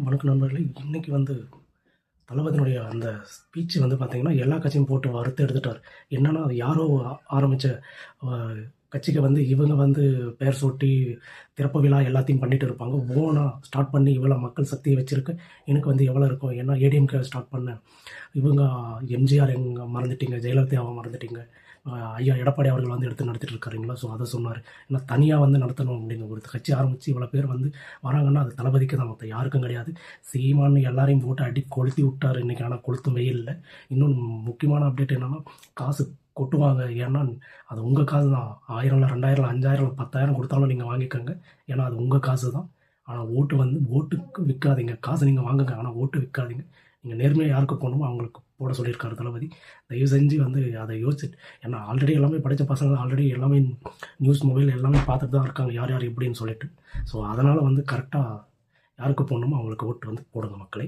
வணக்கம் நண்பர்களே. இன்னைக்கு வந்து தளபதியினுடைய அந்த ஸ்பீச் வந்து பார்த்தீங்கன்னா, எல்லா கட்சியும் போட்டு வறுத்து எடுத்துட்டார். என்னன்னா, அது யாரோ ஆரம்பிச்ச அ கட்சிக்கு வந்து இவங்க வந்து பெயர் சூட்டி திறப்பு விழா எல்லாத்தையும் பண்ணிட்டு இருப்பாங்க. ஓனா ஸ்டார்ட் பண்ணி இவ்வளோ மக்கள் சக்திய வச்சிருக்கு. எனக்கு வந்து எவ்வளோ இருக்கும்? ஏன்னா ஏடிஎம்கே ஸ்டார்ட் பண்ணேன். இவங்க எம்ஜிஆர் எங்க மறந்துட்டீங்க, ஜெயலலிதாவ மறந்துட்டீங்க. ஐயா எடப்பாடி அவர்கள் வந்து எடுத்து நடத்திட்டு இருக்காருங்களா, ஸோ அதை சொன்னார். ஏன்னா தனியாக வந்து நடத்தணும் அப்படின்னு ஒரு கட்சி ஆரம்பித்து இவ்வளோ பேர் வந்து வராங்கன்னா அது தளபதிக்கு தான், மற்ற யாருக்கும் கிடையாது. சீமான்னு எல்லாரையும் போட்டு அடி கொளுத்தி விட்டார் இன்றைக்கி. ஆனால் கொளுத்தும் வெயிலில் இன்னொன்று முக்கியமான அப்டேட் என்னென்னா, காசு கொட்டுவாங்க. ஏன்னா அது உங்கள் காசு தான். 1000 இல்லை 2000 இல்லை 5000 இல்லை 10,000 கொடுத்தாலும் நீங்கள் வாங்கிக்கோங்க. ஏன்னா அது உங்கள் காசு தான். ஆனால் ஓட்டு வந்து ஓட்டுக்கு விற்காதீங்க. காசு நீங்கள் வாங்குங்க, ஆனால் ஓட்டு விற்காதீங்க. நீங்கள் நேர்மையாக யாருக்கு போகணுமோ அவங்களுக்கு போட சொல்லியிருக்காரு தளபதி. தயவு செஞ்சு வந்து அதை யோசிச்சுட்டு, ஏன்னா ஆல்ரெடி எல்லாமே படித்த பசங்க ஆல்ரெடி எல்லாமே நியூஸ் மொபைல் எல்லாமே பார்த்துட்டு தான் இருக்காங்க, யார் யார் எப்படின்னு சொல்லிட்டு. ஸோ அதனால் வந்து கரெக்டாக யாருக்கு போடணுமோ அவங்களுக்கு ஓட்டு வந்து போடுங்க மக்களே.